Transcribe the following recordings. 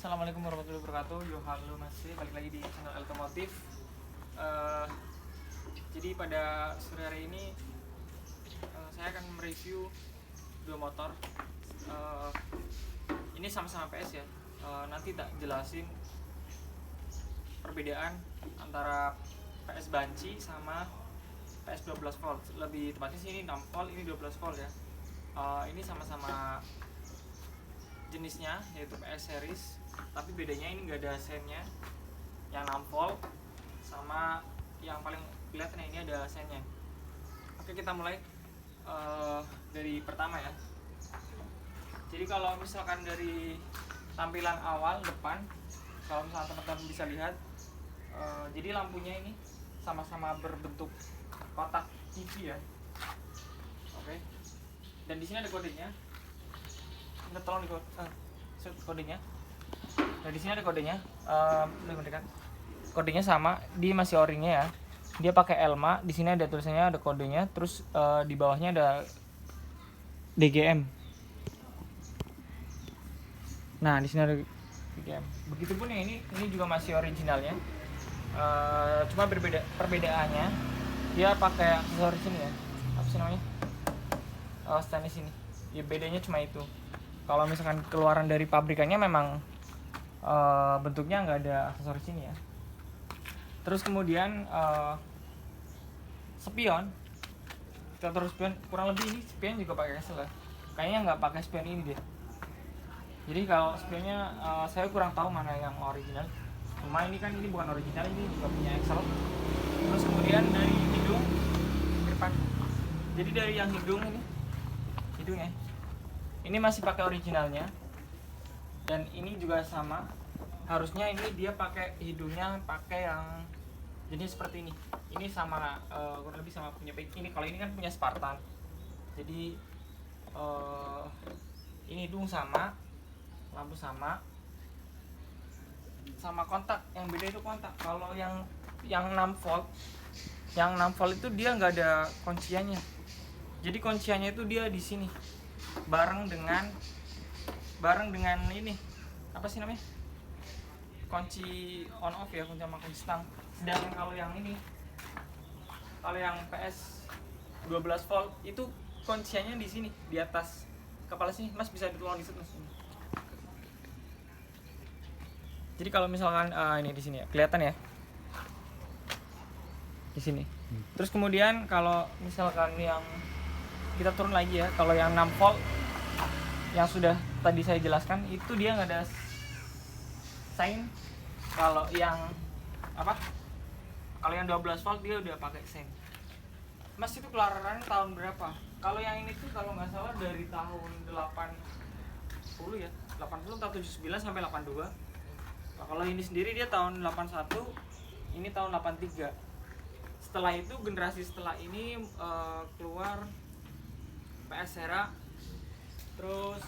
Assalamualaikum warahmatullahi wabarakatuh. Yo, halo masih balik lagi di channel otomotif. Jadi pada sore hari ini saya akan mereview dua motor. Eh, ini sama-sama PS ya. Nanti tak jelasin perbedaan antara PS Banci sama PS 12 volt. Lebih tepatnya sih ini 6 volt, ini 12 volt ya. Ini sama-sama jenisnya yaitu PS series, tapi bedanya ini enggak ada sennya. Yang 6 volt sama yang paling kelihatan ini ada sennya. Oke, kita mulai dari pertama ya. Jadi kalau misalkan dari tampilan awal depan, kalau misalkan teman-teman bisa lihat, jadi lampunya ini sama-sama berbentuk kotak TV ya. Oke. Dan di sini ada kodenya. Minta tolong di kodenya. Nah, di sini ada kodenya. Kodenya sama, di masih orinya ya. Dia pakai Elma. Di sini ada tulisannya, ada kodenya. Terus di bawahnya ada DGM. Nah, di sini ada DGM. Begitupun yang ini juga masih originalnya. Cuma perbedaannya dia pakai aksesoris ini ya. Apa sih namanya? Stainless ini. Ya bedanya cuma itu. Kalau misalkan keluaran dari pabrikannya memang bentuknya nggak ada aksesoris ini ya. Terus kemudian spion, kita terus spion, kurang lebih ini spion juga pakai Castle ya. Kayaknya nggak pakai spion ini deh. Jadi kalau spionnya saya kurang tahu mana yang original. Cuma ini kan ini bukan original, ini juga punya Excel. Terus kemudian dari hidung ke depan. Jadi dari yang hidungnya ini masih pakai originalnya, dan ini juga sama. Harusnya ini dia pakai hidungnya pakai yang jenis seperti ini. Ini sama kurang lebih sama punya ini. Kalau ini kan punya Spartan. Jadi ini hidung sama, lampu sama kontak. Yang beda itu kontak. Kalau yang 6 volt, itu dia nggak ada kunciannya. Jadi kunciannya itu dia di sini. Bareng dengan ini apa sih namanya, kunci on off ya, kunci sama kunci stang. Sedangkan kalau yang PS 12 volt itu kunciannya di sini, di atas kepala sini. Mas bisa ditolong di situ Mas. Jadi kalau misalkan ini di sini ya, kelihatan ya di sini. Terus kemudian kalau misalkan yang kita turun lagi ya, kalau yang 6 volt yang sudah tadi saya jelaskan itu dia nggak ada sign. Kalau yang 12 volt dia udah pakai sign. Mas, itu keluarannya tahun berapa? Kalau yang ini tuh kalau nggak salah dari tahun 80 ya, 80 atau 79 sampai 82. Nah, kalau ini sendiri dia tahun 81, ini tahun 83. Setelah itu, generasi setelah ini keluar PS Sera, terus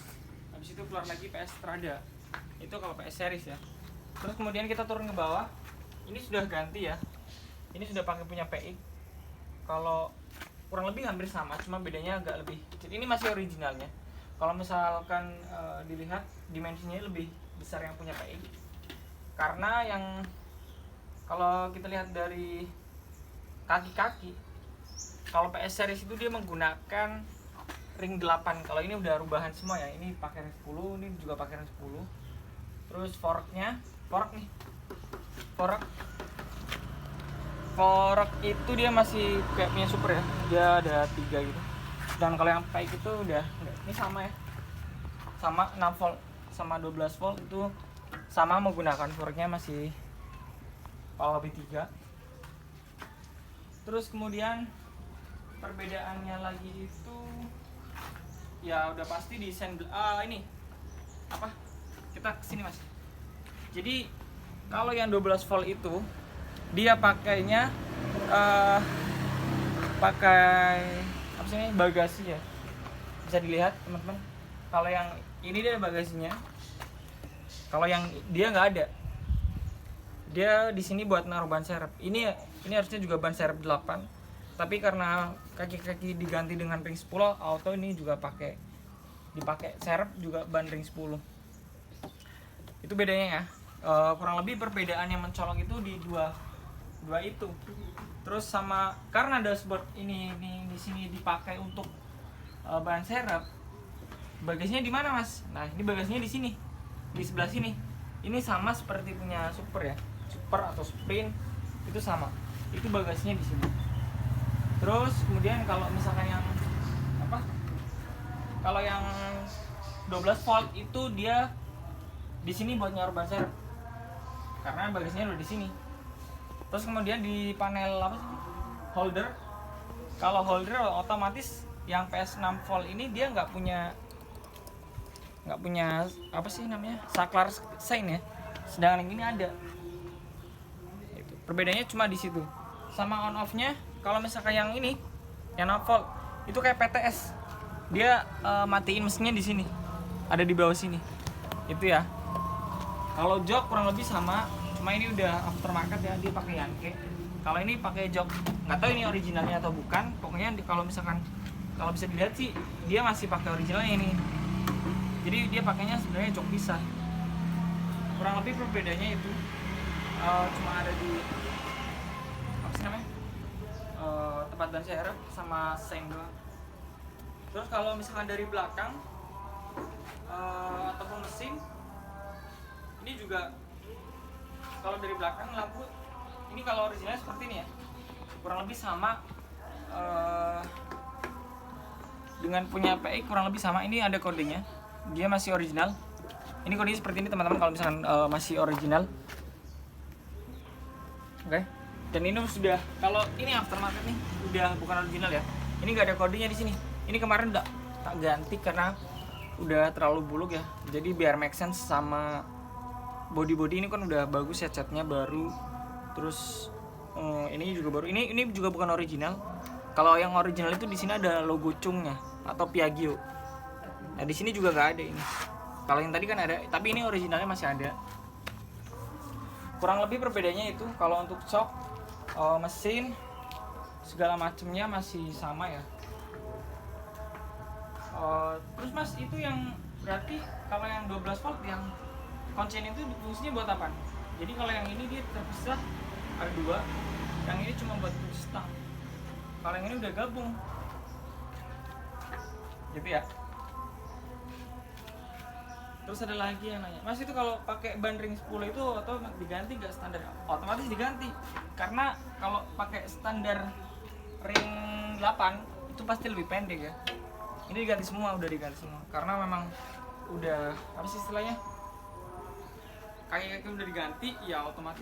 habis itu keluar lagi PS Strada. Itu kalau PS series ya. Terus kemudian kita turun ke bawah, ini sudah ganti ya. Ini sudah pakai punya PX. Kalau kurang lebih hampir sama, cuma bedanya agak lebih kecil. Ini masih originalnya. Kalau misalkan dilihat dimensinya lebih besar yang punya PX. Karena yang kalau kita lihat dari kaki-kaki, kalau PS series itu dia menggunakan ring 8. Kalau ini udah rubahan semua ya. Ini pakai ring 10, ini juga pakai ring 10. Terus fork itu dia masih kayak punya super ya. Dia ada 3 gitu. Dan kalau yang baik itu udah enggak. Ini sama ya. Sama 6 volt sama 12 volt itu sama, menggunakan forknya masih Power B3. Terus kemudian perbedaannya lagi itu ya udah pasti desain. Ini apa, kita kesini Mas. Jadi kalau yang 12 volt itu dia pakainya pakai apa sih ini, bagasi ya. Bisa dilihat teman-teman. Kalau yang ini dia ada bagasinya. Kalau yang dia nggak ada. Dia di sini buat naruh ban serep. Ini harusnya juga ban serep 8. Tapi karena kaki-kaki diganti dengan ring 10 auto, ini juga dipakai serep juga ban ring 10. Itu bedanya ya. Kurang lebih perbedaan yang mencolok itu di dua itu. Terus sama karena dashboard ini di sini dipakai untuk ban serep. Bagasinya di mana, Mas? Nah, ini bagasinya di sini. Di sebelah sini. Ini sama seperti punya Super ya. Super atau Sprint itu sama. Itu bagasinya di sini. Terus kemudian kalau misalkan yang apa? Kalau yang 12 volt itu dia di sini buat nyaur ban serep. Karena bagasinya udah di sini. Terus kemudian di panel apa sih? Holder. Kalau holder otomatis yang PS6 volt ini dia nggak punya apa sih namanya, saklar sein ya, sedangkan yang ini ada. Itu perbedaannya cuma di situ. Sama on off nya kalau misalkan yang ini yang 6 volt itu kayak PTS, dia matiin mesinnya di sini, ada di bawah sini itu ya. Kalau jok kurang lebih sama, cuma ini udah aftermarket ya, dia pakai Yankee. Kalau ini pakai jok, nggak tahu ini originalnya atau bukan, pokoknya kalau misalkan kalau bisa dilihat sih dia masih pakai originalnya ini. Jadi dia pakainya sebenarnya jok pisah. Kurang lebih perbedaannya itu cuma ada di apa sih namanya, tempat ban serep sama seng doang. Terus kalau misalkan dari belakang ataupun mesin, ini juga kalau dari belakang lampu ini kalau originalnya seperti ini ya, kurang lebih sama dengan punya PI, kurang lebih sama. Ini ada kodenya, dia masih original. Ini kodenya seperti ini teman-teman kalau misalkan masih original. Oke. Dan ini sudah, kalau ini aftermarket nih udah bukan original ya, ini nggak ada kodenya di sini. Ini kemarin udah tak ganti karena udah terlalu buluk ya, jadi biar make sense. Sama body ini kan udah bagus ya, catnya baru. Terus ini juga baru, ini juga bukan original. Kalau yang original itu di sini ada logo Cungnya atau Piaggio. Nah di sini juga nggak ada ini. Kalau yang tadi kan ada, tapi ini originalnya masih ada. Kurang lebih perbedaannya itu. Kalau untuk shock, mesin, segala macamnya masih sama ya. Terus Mas, itu yang berarti kalau yang 12 volt yang kuncian itu fungsinya buat apa? Jadi kalau yang ini dia terpisah ada dua, yang ini cuma buat kunci stang. Kalau yang ini udah gabung, gitu ya. Terus ada lagi yang nanya, Mas itu kalau pakai ban ring 10 itu atau diganti nggak standar? Otomatis diganti, karena kalau pakai standar ring 8 itu pasti lebih pendek ya. Ini diganti semua, udah diganti semua, karena memang udah apa sih istilahnya, kayak udah diganti ya otomatis